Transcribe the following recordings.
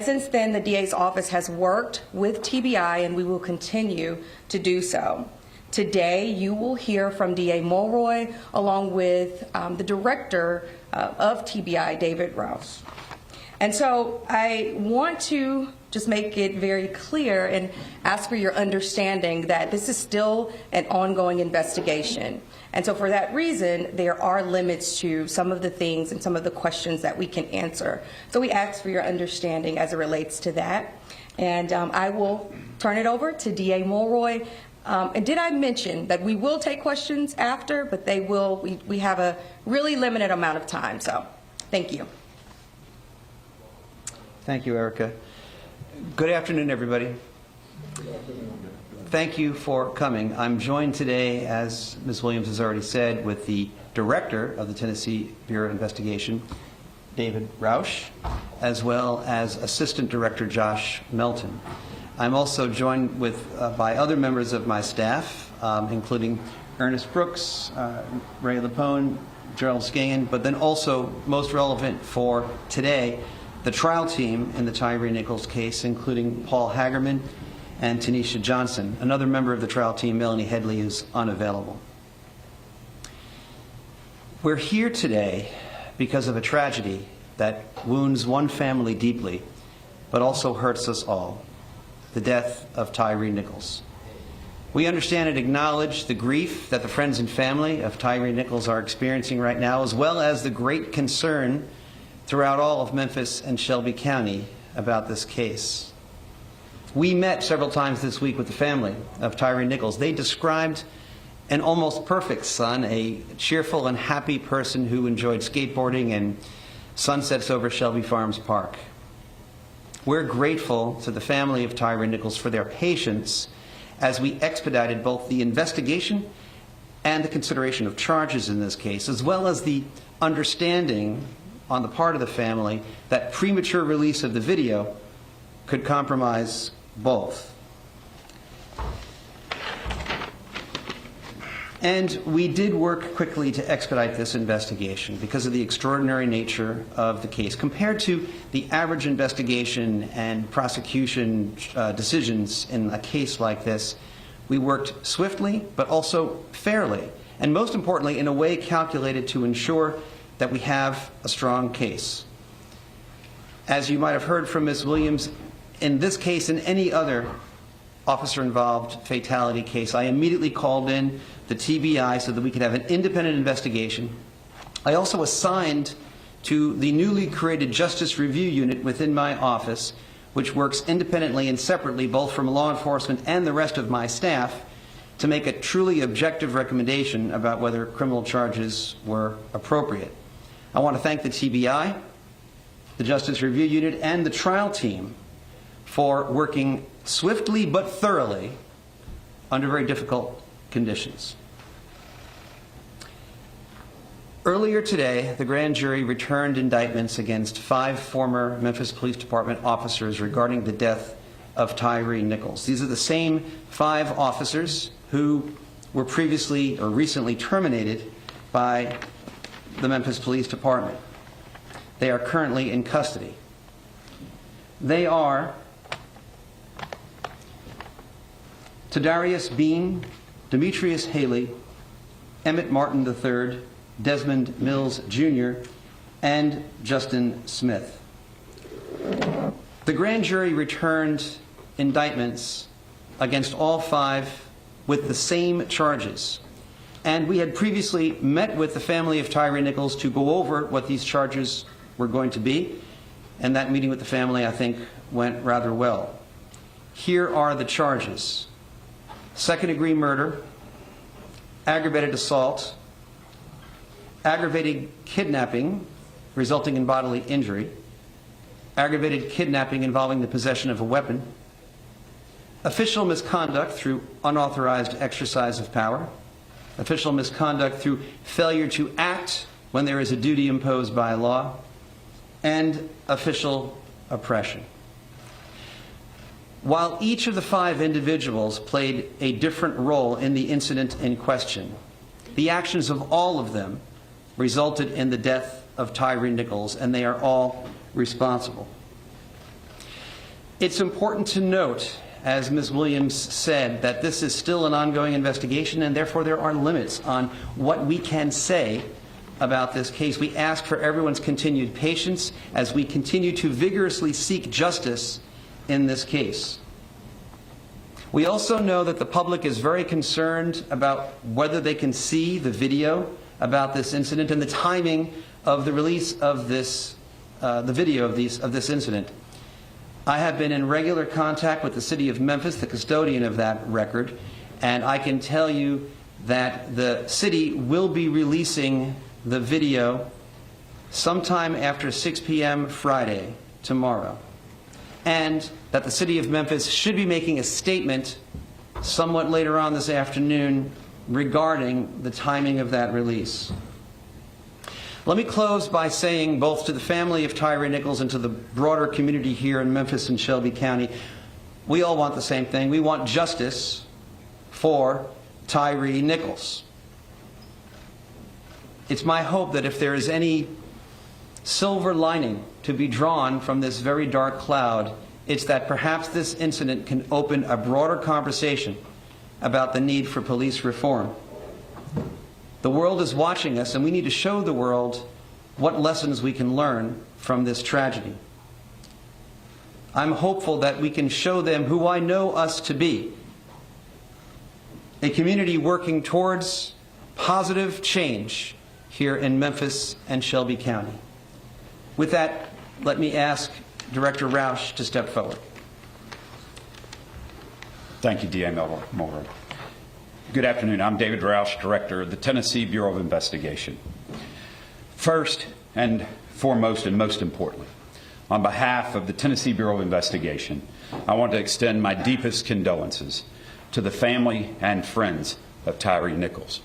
Since then, the DA's office has worked with TBI, and we will continue to do so. Today, you will hear from DA Mulroy along with the director of TBI, David Rouse. And so I want to just make it very clear and ask for your understanding that this is still an ongoing investigation. And so for that reason, there are limits to some of the things and some of the questions that we can answer. So we ask for your understanding as it relates to that. And I will turn it over to DA Mulroy. And did I mention that we will take questions after, but they will, we have a really limited amount of time. So thank you. Thank you, Erica. Good afternoon, everybody. Thank you for coming. I'm joined today, as Ms. Williams has already said, with the director of the Tennessee Bureau of Investigation, David Roush, as well as Assistant Director Josh Melton. I'm also joined with by other members of my staff, including Ernest Brooks, Ray Lapone, Gerald Scahan, but then also, most relevant for today, the trial team in the Tyre Nichols case, including Paul Hagerman and Tanisha Johnson. Another member of the trial team, Melanie Headley, is unavailable. We're here today because of a tragedy that wounds one family deeply, but also hurts us all: the death of Tyre Nichols. We understand and acknowledge the grief that the friends and family of Tyre Nichols are experiencing right now, as well as the great concern throughout all of Memphis and Shelby County about this case. We met several times this week with the family of Tyre Nichols. They described an almost perfect son, a cheerful and happy person who enjoyed skateboarding and sunsets over Shelby Farms Park. We're grateful to the family of Tyre Nichols for their patience as we expedited both the investigation and the consideration of charges in this case, as well as the understanding on the part of the family that premature release of the video could compromise both. And we did work quickly to expedite this investigation because of the extraordinary nature of the case. Compared to the average investigation and prosecution decisions in a case like this, we worked swiftly but also fairly, and most importantly, in a way calculated to ensure that we have a strong case. As you might have heard from Ms. Williams, in this case and any other officer-involved fatality case, I immediately called in the TBI so that we could have an independent investigation. I also assigned to the newly created Justice Review Unit within my office, which works independently and separately both from law enforcement and the rest of my staff, to make a truly objective recommendation about whether criminal charges were appropriate. I want to thank the TBI, the Justice Review Unit, and the trial team for working swiftly but thoroughly under very difficult conditions. Earlier today, the grand jury returned indictments against 5 former Memphis Police Department officers regarding the death of Tyre Nichols. These are the same 5 officers who were previously or recently terminated by the Memphis Police Department. They are currently in custody. They are Tadarius Bean, Demetrius Haley, Emmett Martin III, Desmond Mills Jr., and Justin Smith. The grand jury returned indictments against all 5 with the same charges. And we had previously met with the family of Tyre Nichols to go over what these charges were going to be. And that meeting with the family, I think, went rather well. Here are the charges: second-degree murder, aggravated assault, aggravated kidnapping resulting in bodily injury, aggravated kidnapping involving the possession of a weapon, official misconduct through unauthorized exercise of power, official misconduct through failure to act when there is a duty imposed by law, and official oppression. While each of the 5 individuals played a different role in the incident in question, the actions of all of them resulted in the death of Tyre Nichols, and they are all responsible. It's important to note, as Ms. Williams said, that this is still an ongoing investigation, and therefore there are limits on what we can say about this case. We ask for everyone's continued patience as we continue to vigorously seek justice in this case. We also know that the public is very concerned about whether they can see the video about this incident and the timing of the release of this, the video of this incident. I have been in regular contact with the city of Memphis, the custodian of that record, and I can tell you that the city will be releasing the video sometime after 6 p.m. Friday, tomorrow, and that the city of Memphis should be making a statement somewhat later on this afternoon regarding the timing of that release. Let me close by saying, both to the family of Tyre Nichols and to the broader community here in Memphis and Shelby County, we all want the same thing. We want justice for Tyre Nichols. It's my hope that if there is any silver lining to be drawn from this very dark cloud, it's that perhaps this incident can open a broader conversation about the need for police reform. The world is watching us, and we need to show the world what lessons we can learn from this tragedy. I'm hopeful that we can show them who I know us to be, a community working towards positive change here in Memphis and Shelby County. With that, let me ask Director Roush to step forward. Thank you, D.A. Mulroy. Good afternoon. I'm David Roush, Director of the Tennessee Bureau of Investigation. First and foremost, and most importantly, on behalf of the Tennessee Bureau of Investigation, I want to extend my deepest condolences to the family and friends of Tyre Nichols.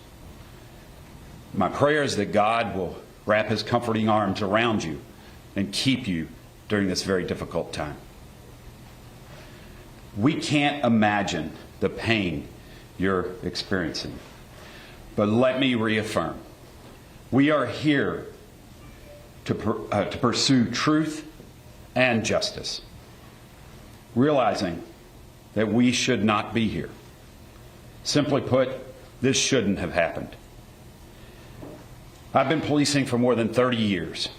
My prayer is that God will wrap his comforting arms around you and keep you during this very difficult time. We can't imagine the pain you're experiencing, but let me reaffirm, we are here to pursue truth and justice, realizing that we should not be here. Simply put, this shouldn't have happened. I've been policing for more than 30 years.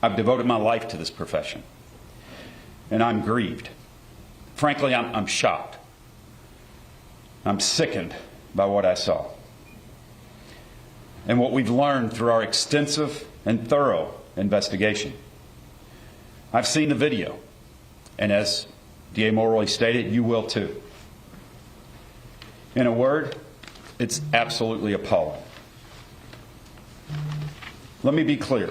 I've devoted my life to this profession, and I'm grieved. Frankly, I'm shocked. I'm sickened by what I saw and what we've learned through our extensive and thorough investigation. I've seen the video, and as D.A. Mulroy stated, you will too. In a word, it's absolutely appalling. Let me be clear.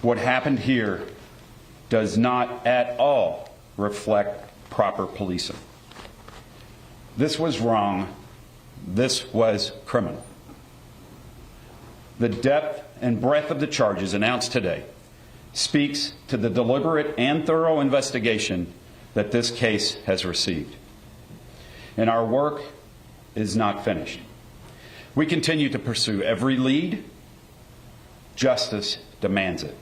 What happened here does not at all reflect proper policing. This was wrong. This was criminal. The depth and breadth of the charges announced today speaks to the deliberate and thorough investigation that this case has received. And our work is not finished. We continue to pursue every lead. Justice demands it.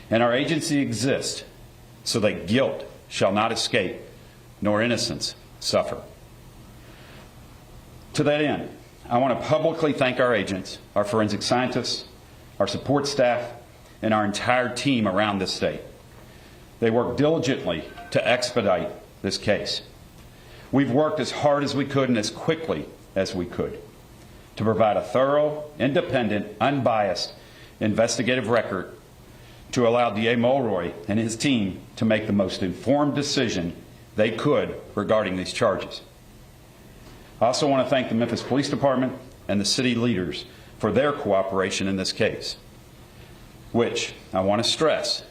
And our agency exists so that guilt shall not escape, nor innocence suffer. To that end, I want to publicly thank our agents, our forensic scientists, our support staff, and our entire team around this state. They worked diligently to expedite this case. We've worked as hard as we could and as quickly as we could to provide a thorough, independent, unbiased investigative record to allow D.A. Mulroy and his team to make the most informed decision they could regarding these charges. I also want to thank the Memphis Police Department and the city leaders for their cooperation in this case, which I want to stress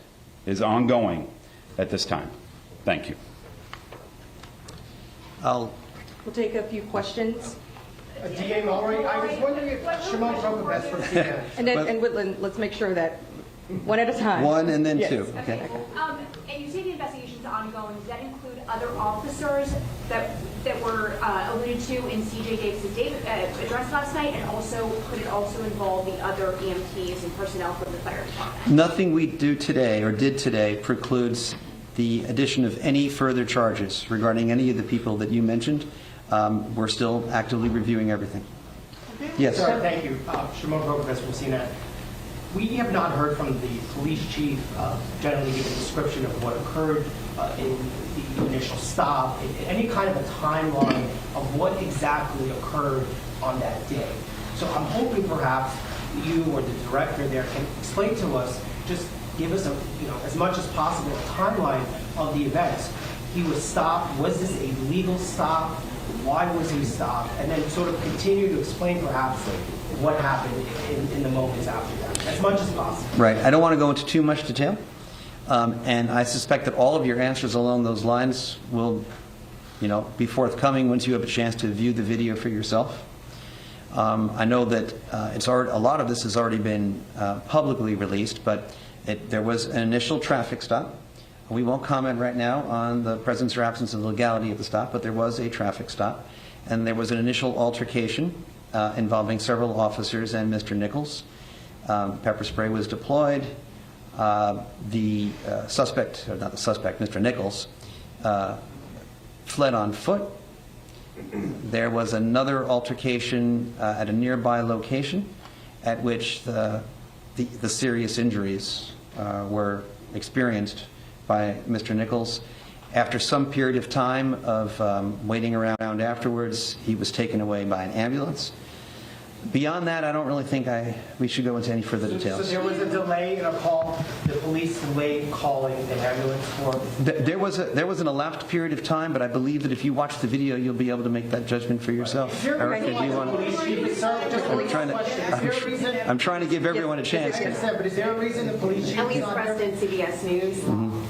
is ongoing at this time. Thank you. We'll take a few questions. D.A. Mulroy, I was wondering if Shimon Prokopetz from CBS. And Whitland, let's make sure that one at a time. One and then Yes. two. Okay. And you say the investigation's ongoing. Does that include other officers that were alluded to in C.J. Davis's address last night, and also could it also involve the other EMTs and personnel from the fire department? Nothing we do today or did today precludes the addition of any further charges regarding any of the people that you mentioned. We're still actively reviewing everything. Yes. Sir, thank you. Shimon Rokas from CNN. We have not heard from the police chief generally give a description of what occurred in the initial stop, any kind of a timeline of what exactly occurred on that day. So I'm hoping perhaps you or the director there can explain to us, just give us as much as possible a timeline of the events. He was stopped. Was this a legal stop? Why was he stopped? And then sort of continue to explain perhaps what happened in the moments after that, as much as possible. Right. I don't want to go into too much detail, and I suspect that all of your answers along those lines will, be forthcoming once you have a chance to view the video for yourself. I know that a lot of this has already been publicly released, but there was an initial traffic stop. We won't comment right now on the presence or absence of legality of the stop, but there was a traffic stop, and there was an initial altercation involving several officers and Mr. Nichols. Pepper spray was deployed. The suspect, or not the suspect, Mr. Nichols, fled on foot. There was another altercation at a nearby location at which the serious injuries were experienced by Mr. Nichols. After some period of time of waiting around afterwards, he was taken away by an ambulance. Beyond that, I don't really think we should go into any further details. So there was a delay in a call. The police delayed calling the ambulance for. There was an elapsed period of time, but I believe that if you watch the video, you'll be able to make that judgment for yourself. Erica, do you want? I'm trying to give everyone a chance. But is there a reason the police chief? Elise Preston, CBS News.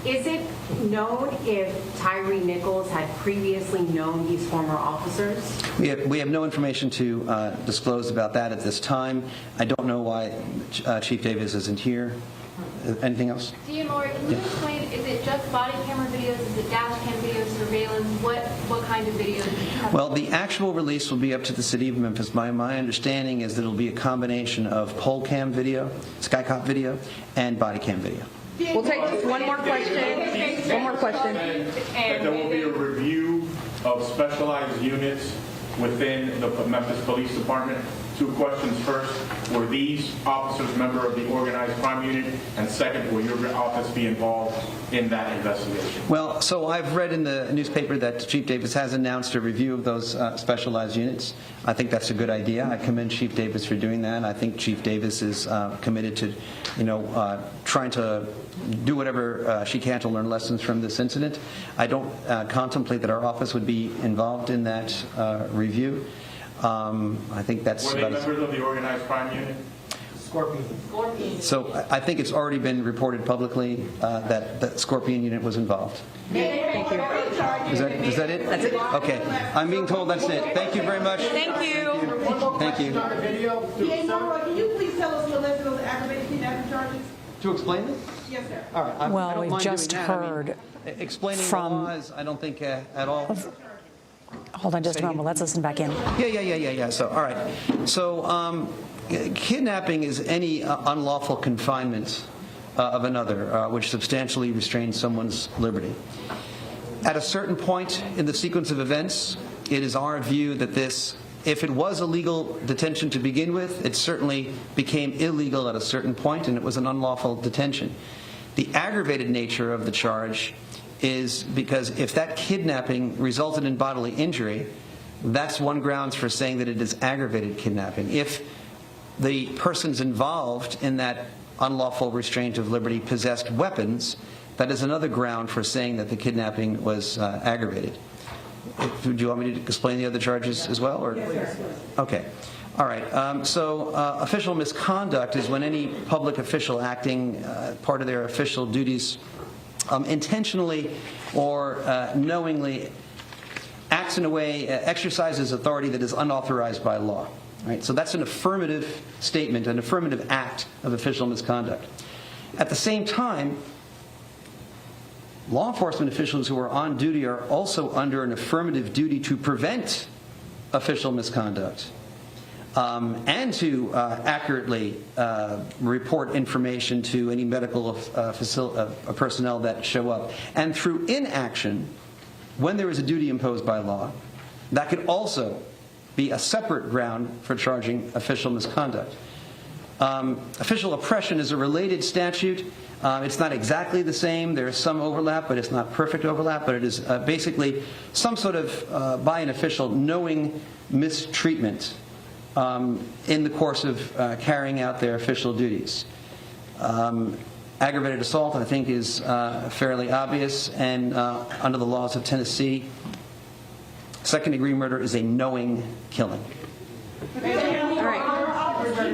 Is it known if Tyre Nichols had previously known these former officers? We have no information to disclose about that at this time. I don't know why Chief Davis isn't here. Anything else? Dean Mulroy, can you explain, is it just body camera videos, is it dash cam videos, surveillance, what kind of videos? Well, the actual release will be up to the city of Memphis. My understanding is that it'll be a combination of pole cam video, skycop video, and body cam video. We'll take one more question. One more question. That there will be a review of specialized units within the Memphis Police Department. Two questions. First, were these officers member of the organized crime unit? And second, will your office be involved in that investigation? Well, so I've read in the newspaper that Chief Davis has announced a review of those specialized units. I think that's a good idea. I commend Chief Davis for doing that. I think Chief Davis is committed to, trying to do whatever she can to learn lessons from this incident. I don't contemplate that our office would be involved in that review. I think that's Were they about members of the organized crime unit? Scorpion. So I think it's already been reported publicly that the Scorpion unit was involved. Thank you. Is that it? That's it. Okay. I'm being told that's it. Thank you very much. Thank you. Thank you. On the video. Mulroy, can you please tell us the list of those aggravated kidnapping charges? To explain it? Yes, sir. All right. I Well, don't we've mind just doing that. I mean, heard explaining from- the laws, I don't think at all. Hold on just a moment. Let's listen back in. Yeah. So, all right. So, kidnapping is any unlawful confinement of another, which substantially restrains someone's liberty. At a certain point in the sequence of events, it is our view that this, if it was a legal detention to begin with, it certainly became illegal at a certain point, and it was an unlawful detention. The aggravated nature of the charge is because if that kidnapping resulted in bodily injury, that's one grounds for saying that it is aggravated kidnapping. If the persons involved in that unlawful restraint of liberty possessed weapons, that is another ground for saying that the kidnapping was aggravated. Do you want me to explain the other charges as well? Or? Okay. All right. So official misconduct is when any public official acting part of their official duties intentionally or knowingly acts in a way, exercises authority that is unauthorized by law. Right? So that's an affirmative statement, an affirmative act of official misconduct. At the same time, law enforcement officials who are on duty are also under an affirmative duty to prevent official misconduct. and to accurately report information to any medical personnel that show up. And through inaction, when there is a duty imposed by law, that could also be a separate ground for charging official misconduct. Official oppression is a related statute. It's not exactly the same. There is some overlap, but it's not perfect overlap. But it is basically some sort of, by an official, knowing mistreatment in the course of carrying out their official duties. Aggravated assault, I think, is fairly obvious. And under the laws of Tennessee, second-degree murder is a knowing killing. All right.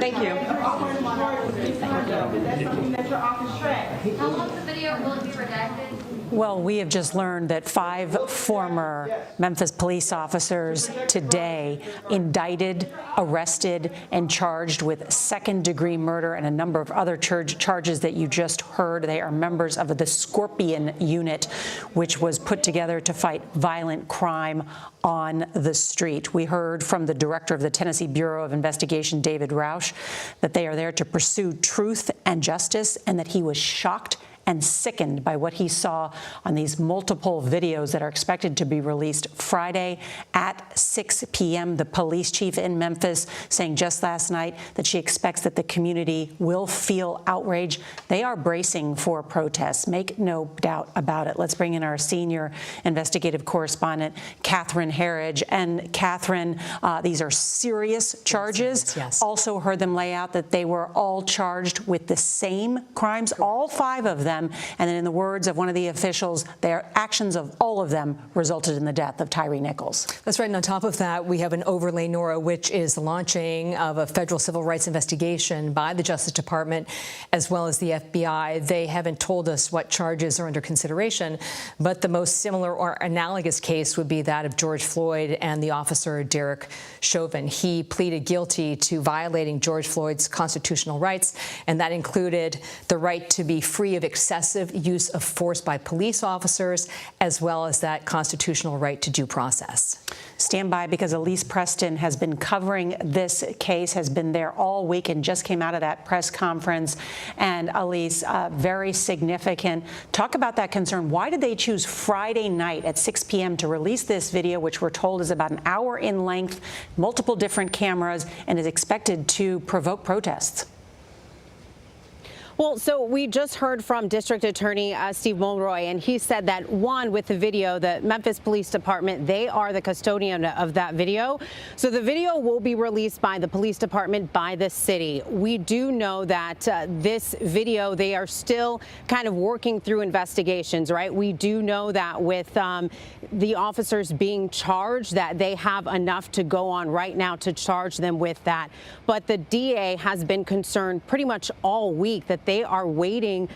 Thank you. Is that something that your office tracks? How long is the video? Will it be redacted? Well, we have just learned that 5 former Memphis police officers today indicted, arrested, and charged with second-degree murder and a number of other charges that you just heard. They are members of the Scorpion Unit, which was put together to fight violent crime on the street. We heard from the director of the Tennessee Bureau of Investigation, David Roush, that they are there to pursue truth and justice, and that he was shocked and sickened by what he saw on these multiple videos that are expected to be released Friday at 6 p.m. The police chief in Memphis saying just last night that she expects that the community will feel outrage. They are bracing for protests. Make no doubt about it. Let's bring in our senior investigative correspondent, Catherine Herridge. And Catherine, these are serious charges. Yes. Also heard them lay out that they were all charged with the same crimes, all 5 of them. And then in the words of one of the officials, their actions of all of them resulted in the death of Tyre Nichols. That's right. And on top of that, we have an overlay, Nora, which is the launching of a federal civil rights investigation by the Justice Department as well as the FBI. They haven't told us what charges are under consideration, but the most similar or analogous case would be that of George Floyd and the officer Derek Chauvin. He pleaded guilty to violating George Floyd's constitutional rights, and that included the right to be free of excessive use of force by police officers, as well as that constitutional right to due process. Stand by, because Elise Preston has been covering this case, has been there all week and just came out of that press conference. And Elise, very significant. Talk about that concern. Why did they choose Friday night at 6 p.m. to release this video, which we're told is about an hour in length, multiple different cameras, and is expected to provoke protests? Well, so we just heard from District Attorney Steve Mulroy, and he said that, one, with the video, the Memphis Police Department, they are the custodian of that video. So the video will be released by the police department, by the city. We do know that this video, they are still kind of working through investigations, right? We do know that with the officers being charged, that they have enough to go on right now to charge them with that. But the DA has been concerned pretty much all week that they are waiting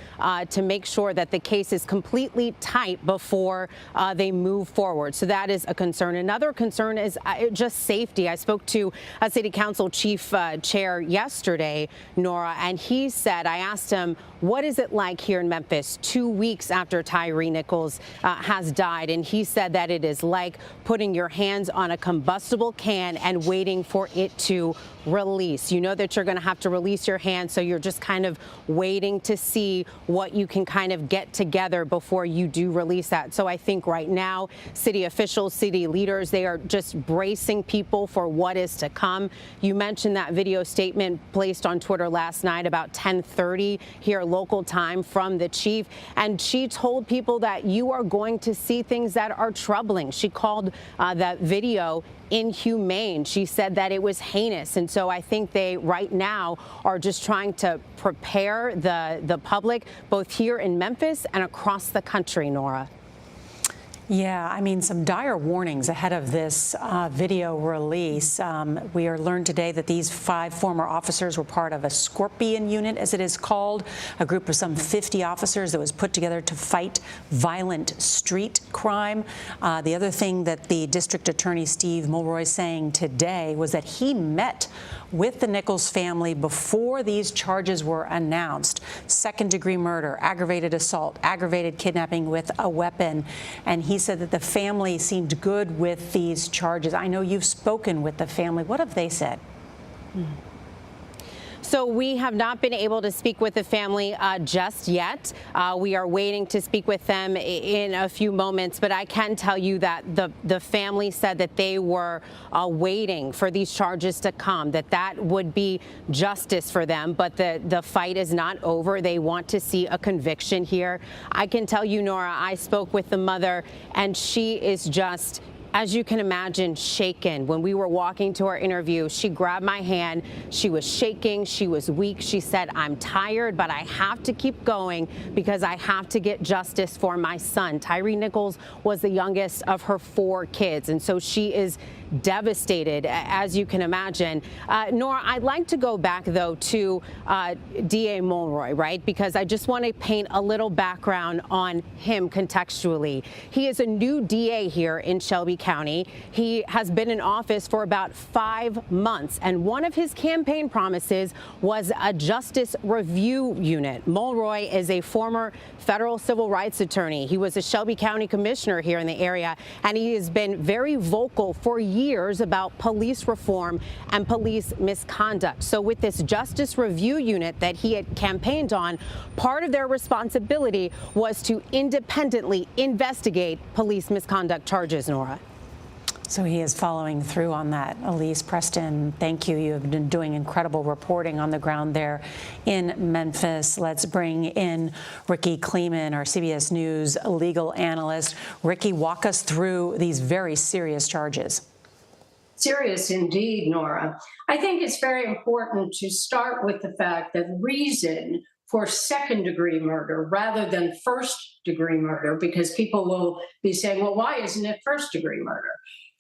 to make sure that the case is completely tight before they move forward. So that is a concern. Another concern is just safety. I spoke to a city council chief chair yesterday, Nora, and he said, I asked him, what is it like here in Memphis 2 weeks after Tyre Nichols has died? And he said that it is like putting your hands on a combustible can and waiting for it to release. You know that you're going to have to release your hand, so you're just kind of waiting to see what you can kind of get together before you do release that. So I think right now, city officials, city leaders, they are just bracing people for what is to come. You mentioned that video statement placed on Twitter last night about 10:30 here local time from the chief, and she told people that you are going to see things that are troubling. She called that video inhumane. She said that it was heinous. And so I think they right now are just trying to prepare the public, both here in Memphis and across the country, Nora. Yeah, I mean, some dire warnings ahead of this video release. We are learned today that these 5 former officers were part of a Scorpion Unit, as it is called, a group of some 50 officers that was put together to fight violent street crime. The other thing that the district attorney, Steve Mulroy, saying today was that he met with the Nichols family before these charges were announced. Second-degree murder, aggravated assault, aggravated kidnapping with a weapon. And he said that the family seemed good with these charges. I know you've spoken with the family. What have they said? So we have not been able to speak with the family just yet. We are waiting to speak with them in a few moments, but I can tell you that the family said that they were waiting for these charges to come, that would be justice for them, but the fight is not over. They want to see a conviction here. I can tell you, Nora, I spoke with the mother, and she is just, as you can imagine, shaken. When we were walking to our interview, she grabbed my hand. She was shaking. She was weak. She said, "I'm tired, but I have to keep going because I have to get justice for my son." Tyre Nichols was the youngest of her 4 kids, and so she is devastated, as you can imagine. Nora, I'd like to go back, though, to DA Mulroy, right? Because I just want to paint a little background on him contextually. He is a new DA here in Shelby County. He has been in office for about 5 months, and one of his campaign promises was a justice review unit. Mulroy is a former federal civil rights attorney. He was a Shelby County commissioner here in the area, and he has been very vocal for years about police reform and police misconduct. So with this justice review unit that he had campaigned on, part of their responsibility was to independently investigate police misconduct charges, Nora. So he is following through on that. Elise, Preston, thank you. You have been doing incredible reporting on the ground there in Memphis. Let's bring in Ricky Kleeman, our CBS News legal analyst. Ricky, walk us through these very serious charges. Serious indeed, Nora. I think it's very important to start with the fact that reason for second-degree murder rather than first-degree murder, because people will be saying, well, why isn't it first-degree murder?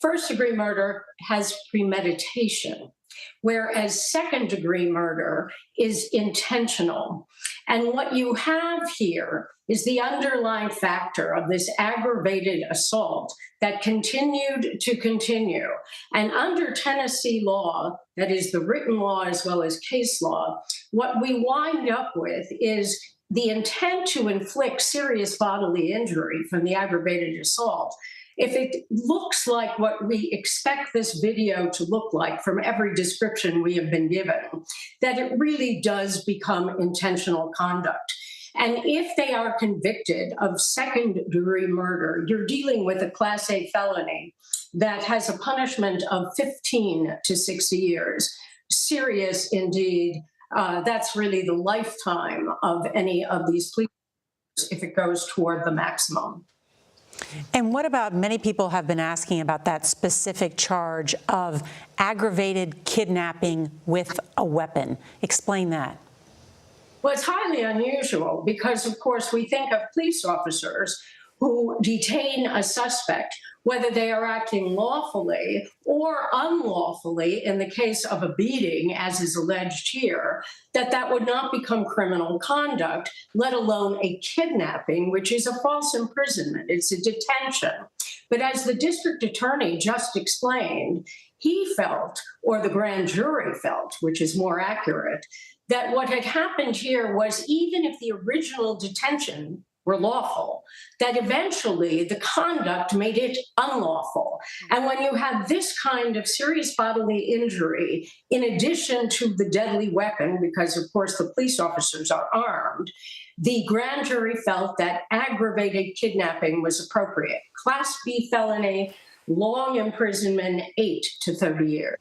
First-degree murder has premeditation, whereas second-degree murder is intentional. And what you have here is the underlying factor of this aggravated assault that continued to continue. And under Tennessee law, that is the written law as well as case law, what we wind up with is the intent to inflict serious bodily injury from the aggravated assault. If it looks like what we expect this video to look like from every description we have been given, that it really does become intentional conduct. And if they are convicted of second-degree murder, you're dealing with a Class A felony that has a punishment of 15 to 60 years. Serious indeed. That's really the lifetime of any of these pleas if it goes toward the maximum. And what about, many people have been asking about that specific charge of aggravated kidnapping with a weapon. Explain that. Well, it's highly unusual because, of course, we think of police officers who detain a suspect, whether they are acting lawfully or unlawfully in the case of a beating, as is alleged here, that would not become criminal conduct, let alone a kidnapping, which is a false imprisonment. It's a detention. But as the district attorney just explained, he felt, or the grand jury felt, which is more accurate, that what had happened here was, even if the original detention were lawful, that eventually the conduct made it unlawful. And when you have this kind of serious bodily injury, in addition to the deadly weapon, because of course the police officers are armed, the grand jury felt that aggravated kidnapping was appropriate. Class B felony, long imprisonment, 8 to 30 years.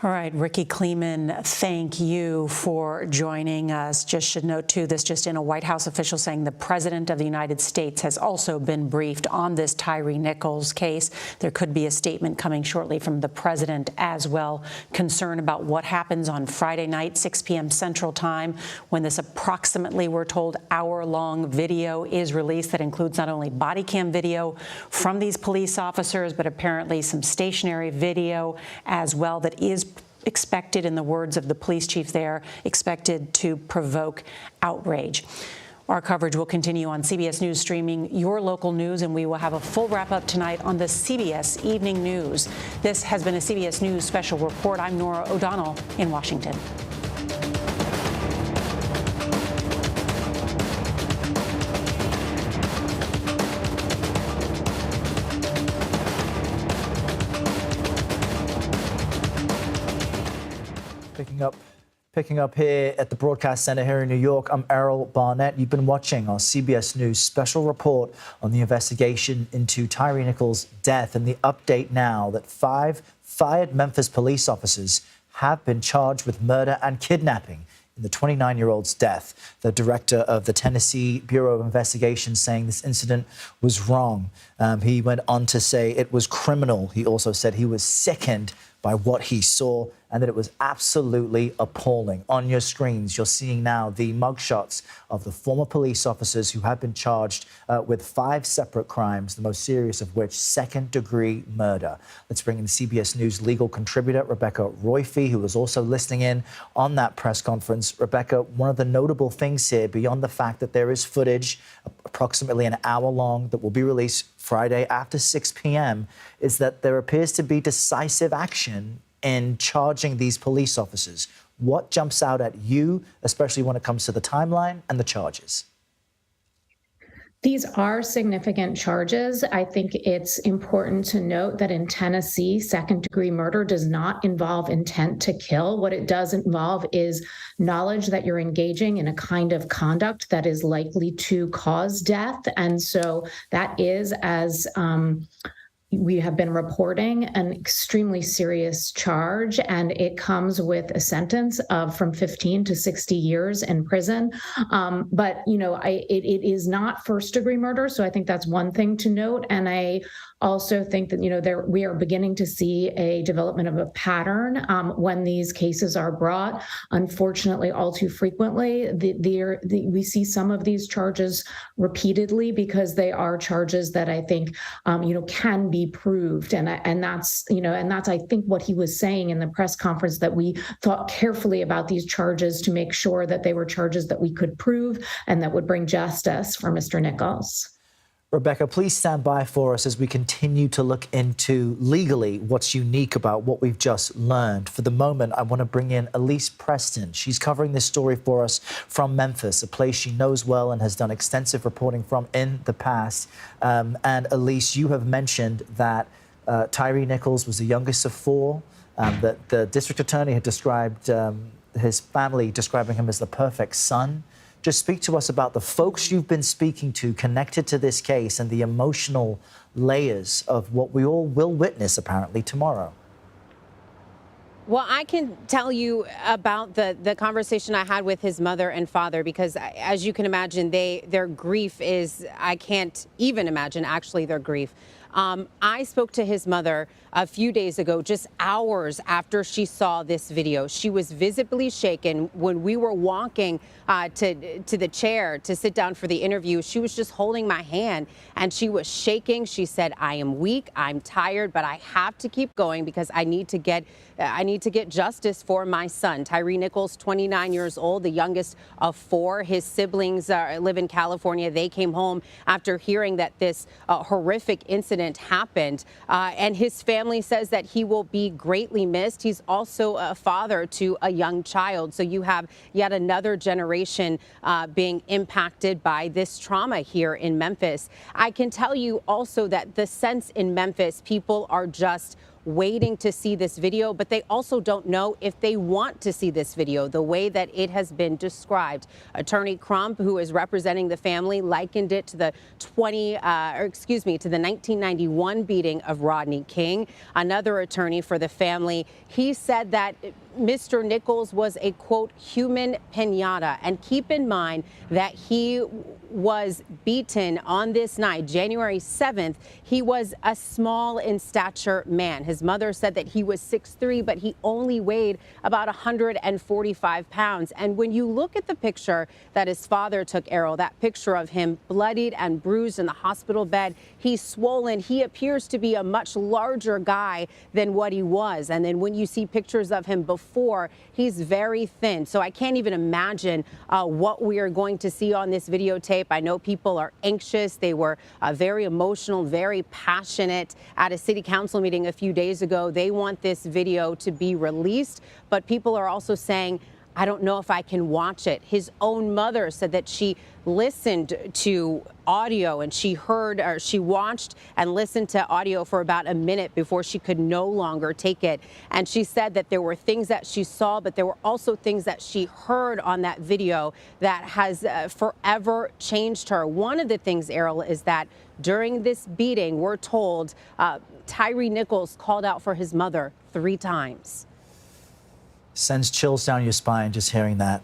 All right, Ricky Kleeman, thank you for joining us. Just should note, too, this just in, a White House official saying the President of the United States has also been briefed on this Tyre Nichols case. There could be a statement coming shortly from the President as well. Concern about what happens on Friday night, 6 p.m. Central Time, when this approximately, we're told, hour-long video is released that includes not only body cam video from these police officers, but apparently some stationary video as well that is expected, in the words of the police chief there, expected to provoke outrage. Our coverage will continue on CBS News Streaming, your local news, and we will have a full wrap-up tonight on the CBS Evening News. This has been a CBS News special report. I'm Nora O'Donnell in Washington. Picking up here at the Broadcast Center here in New York, I'm Errol Barnett. You've been watching our CBS News special report on the investigation into Tyre Nichols' death, and the update now that 5 fired Memphis police officers have been charged with murder and kidnapping in the 29-year-old's death. The director of the Tennessee Bureau of Investigation saying this incident was wrong. He went on to say it was criminal. He also said he was sickened by what he saw and that it was absolutely appalling. On your screens, you're seeing now the mugshots of the former police officers who have been charged with 5 separate crimes, the most serious of which second-degree murder. Let's bring in CBS News legal contributor Rebecca Royfee, who was also listening in on that press conference. Rebecca, one of the notable things here, beyond the fact that there is footage approximately an hour long that will be released Friday after 6 p.m., is that there appears to be decisive action in charging these police officers. What jumps out at you, especially when it comes to the timeline and the charges? These are significant charges. I think it's important to note that in Tennessee, second-degree murder does not involve intent to kill. What it does involve is knowledge that you're engaging in a kind of conduct that is likely to cause death. And so that is, as we have been reporting, an extremely serious charge, and it comes with a sentence of from 15 to 60 years in prison. But, it is not first-degree murder, so I think that's one thing to note. And I also think that, we are beginning to see a development of a pattern when these cases are brought. Unfortunately, all too frequently, we see some of these charges repeatedly because they are charges that I think, can be proved. And that's I think what he was saying in the press conference, that we thought carefully about these charges to make sure that they were charges that we could prove and that would bring justice for Mr. Nichols. Rebecca, please stand by for us as we continue to look into legally what's unique about what we've just learned. For the moment, I want to bring in Elise Preston. She's covering this story for us from Memphis, a place she knows well and has done extensive reporting from in the past. And Elise, you have mentioned that Tyre Nichols was the youngest of 4, that the district attorney had described his family, describing him as the perfect son. Just speak to us about the folks you've been speaking to connected to this case and the emotional layers of what we all will witness, apparently, tomorrow. Well, I can tell you about the conversation I had with his mother and father, because as you can imagine, their grief is, I can't even imagine actually their grief. I spoke to his mother a few days ago, just hours after she saw this video. She was visibly shaken. When we were walking to the chair to sit down for the interview, she was just holding my hand and she was shaking. She said, "I am weak, I'm tired, but I have to keep going because I need to get justice for my son." Tyre Nichols, 29 years old, the youngest of 4. His siblings live in California. They came home after hearing that this horrific incident happened, and his family says that he will be greatly missed. He's also a father to a young child, so you have yet another generation being impacted by this trauma here in Memphis. I can tell you also that the sense in Memphis, people are just waiting to see this video, but they also don't know if they want to see this video the way that it has been described. Attorney Crump, who is representing the family, likened it to the 1991 beating of Rodney King. Another attorney for the family, he said that Mr. Nichols was a, quote, human pinata. And keep in mind that he was beaten on this night, January 7th. He was a small in stature man. His mother said that he was 6'3", but he only weighed about 145 pounds. And when you look at the picture that his father took, Errol, that picture of him bloodied and bruised in the hospital bed, he's swollen. He appears to be a much larger guy than what he was. And then when you see pictures of him before, he's very thin. So I can't even imagine what we are going to see on this videotape. I know people are anxious. They were very emotional, very passionate at a city council meeting a few days ago. They want this video to be released, but people are also saying, I don't know if I can watch it. His own mother said that she listened to audio and she heard, or she watched and listened to audio for about a minute before she could no longer take it. And she said that there were things that she saw, but there were also things that she heard on that video that has forever changed her. One of the things, Errol, is that during this beating, we're told Tyre Nichols called out for his mother 3 times. Sends chills down your spine just hearing that,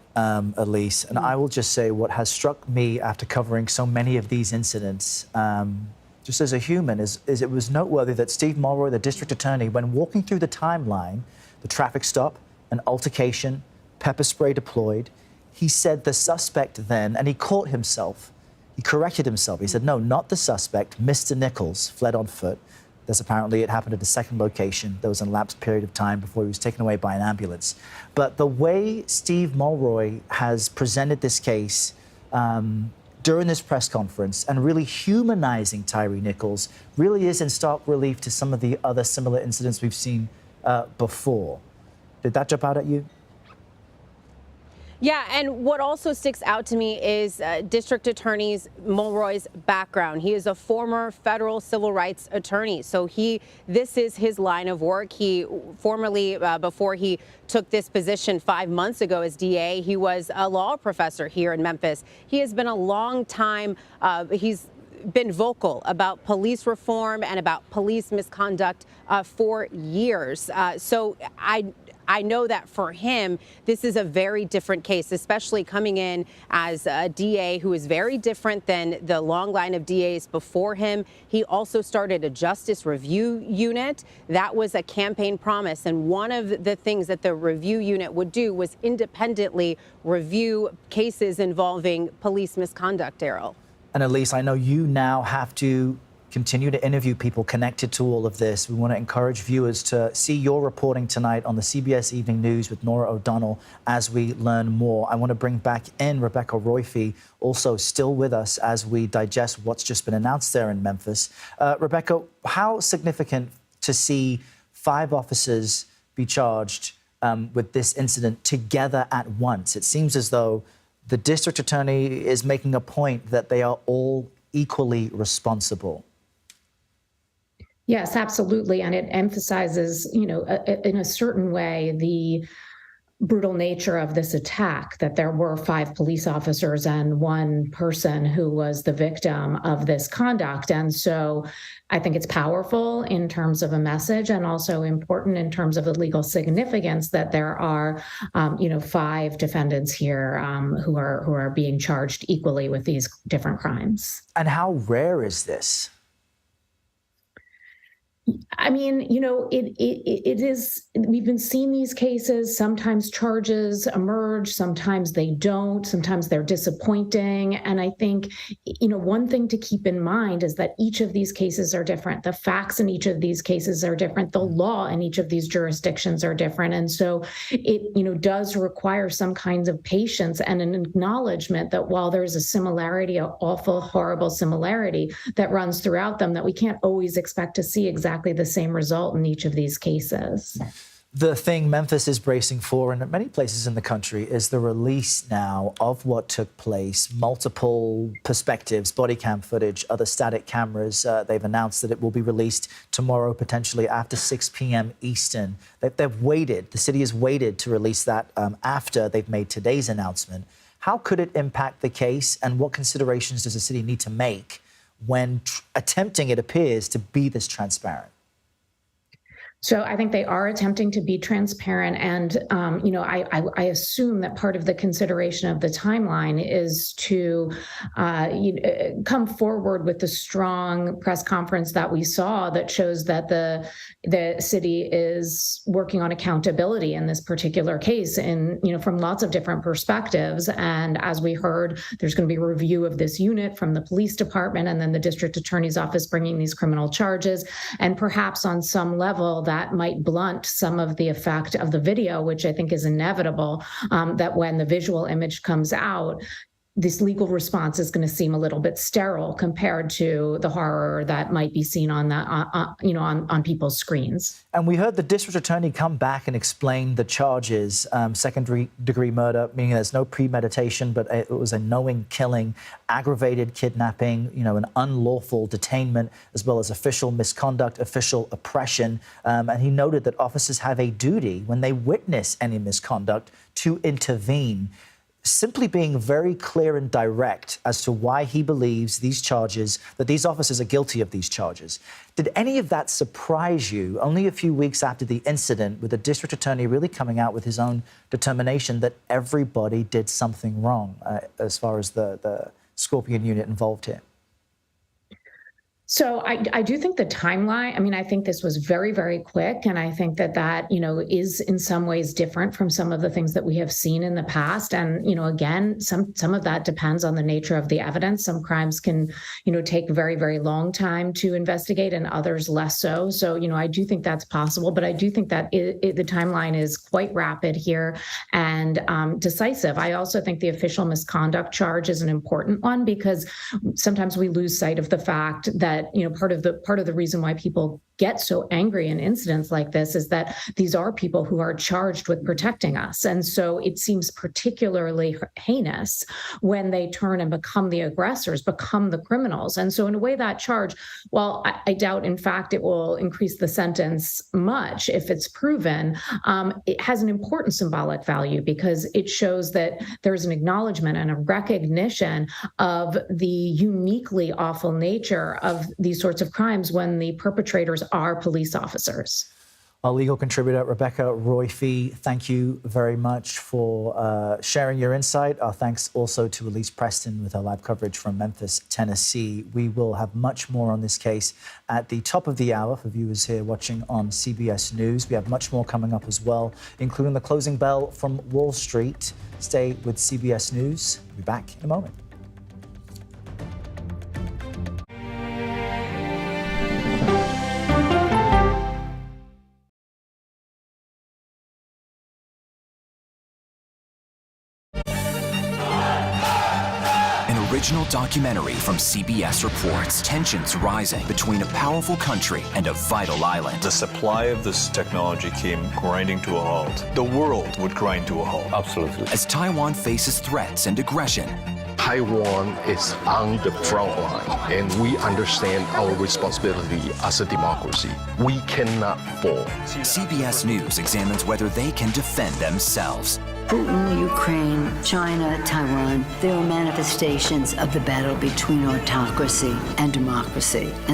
Elise. And I will just say what has struck me after covering so many of these incidents, just as a human, is it was noteworthy that Steve Mulroy, the district attorney, when walking through the timeline, the traffic stop, an altercation, pepper spray deployed, he said the suspect then, and he caught himself, he corrected himself. He said, no, not the suspect, Mr. Nichols fled on foot. There's apparently it happened at a second location. There was an elapsed period of time before he was taken away by an ambulance. But the way Steve Mulroy has presented this case during this press conference and really humanizing Tyre Nichols really is in stark relief to some of the other similar incidents we've seen before. Did that jump out at you? Yeah, and what also sticks out to me is District Attorney Mulroy's background. He is a former federal civil rights attorney, so this is his line of work. He formerly, before he took this position 5 months ago as DA, he was a law professor here in Memphis. He has been a long time, he's been vocal about police reform and about police misconduct for years. So I know that for him, this is a very different case, especially coming in as a DA who is very different than the long line of DAs before him. He also started a justice review unit. That was a campaign promise. And one of the things that the review unit would do was independently review cases involving police misconduct, Errol. And Elise, I know you now have to continue to interview people connected to all of this. We want to encourage viewers to see your reporting tonight on the CBS Evening News with Norah O'Donnell as we learn more. I want to bring back in Rebecca Royfee, also still with us as we digest what's just been announced there in Memphis. Rebecca, how significant to see 5 officers be charged with this incident together at once? It seems as though the district attorney is making a point that they are all equally responsible. Yes, absolutely. And it emphasizes, in a certain way, the brutal nature of this attack, that there were 5 police officers and 1 person who was the victim of this conduct. And so I think it's powerful in terms of a message and also important in terms of the legal significance that there are, 5 defendants here who are being charged equally with these different crimes. And how rare is this? I mean, it is, we've been seeing these cases, sometimes charges emerge, sometimes they don't, sometimes they're disappointing. And I think, one thing to keep in mind is that each of these cases are different. The facts in each of these cases are different. The law in each of these jurisdictions are different. And so it, does require some kinds of patience and an acknowledgement that while there's a similarity, an awful, horrible similarity that runs throughout them, that we can't always expect to see exactly the same result in each of these cases. The thing Memphis is bracing for, and many places in the country, is the release now of what took place. Multiple perspectives, body cam footage, other static cameras. They've announced that it will be released tomorrow, potentially after 6 p.m. Eastern. They've waited. The city has waited to release that after they've made today's announcement. How could it impact the case, and what considerations does the city need to make when attempting, it appears, to be this transparent? So I think they are attempting to be transparent. And, I assume that part of the consideration of the timeline is to come forward with the strong press conference that we saw that shows that the city is working on accountability in this particular case and, from lots of different perspectives. And as we heard, there's going to be a review of this unit from the police department and then the district attorney's office bringing these criminal charges. And perhaps on some level that might blunt some of the effect of the video, which I think is inevitable, that when the visual image comes out, this legal response is going to seem a little bit sterile compared to the horror that might be seen on the, on people's screens. And we heard the district attorney come back and explain the charges, second-degree murder, meaning there's no premeditation, but it was a knowing killing, aggravated kidnapping, an unlawful detainment, as well as official misconduct, official oppression. And he noted that officers have a duty when they witness any misconduct to intervene. Simply being very clear and direct as to why he believes these charges, that these officers are guilty of these charges. Did any of that surprise you only a few weeks after the incident, with the district attorney really coming out with his own determination that everybody did something wrong as far as the Scorpion unit involved here? So I do think the timeline, I think this was very, very quick. And I think that, is in some ways different from some of the things that we have seen in the past. And, again, some of that depends on the nature of the evidence. Some crimes can, take very, very long time to investigate and others less so. So, I do think that's possible. But I do think that the timeline is quite rapid here and decisive. I also think the official misconduct charge is an important one because sometimes we lose sight of the fact that part of the reason why people get so angry in incidents like this is that these are people who are charged with protecting us. And so it seems particularly heinous when they turn and become the aggressors, become the criminals. And so in a way, that charge, while I doubt, in fact, it will increase the sentence much if it's proven, it has an important symbolic value because it shows that there's an acknowledgement and a recognition of the uniquely awful nature of these sorts of crimes when the perpetrators are police officers. Our legal contributor, Rebecca Royfee, thank you very much for sharing your insight. Our thanks also to Elise Preston with our live coverage from Memphis, Tennessee. We will have much more on this case at the top of the hour for viewers here watching on CBS News. We have much more coming up as well, including the closing bell from Wall Street. Stay with CBS News. We'll be back in a moment. Original documentary from CBS reports tensions rising between a powerful country and a vital island. The supply of this technology came grinding to a halt. The world would grind to a halt. Absolutely. As Taiwan faces threats and aggression, Taiwan is on the front line, and we understand our responsibility as a democracy. We cannot fall. CBS News examines whether they can defend themselves. Putin, Ukraine, China, Taiwan, they are manifestations of the battle between autocracy and democracy. And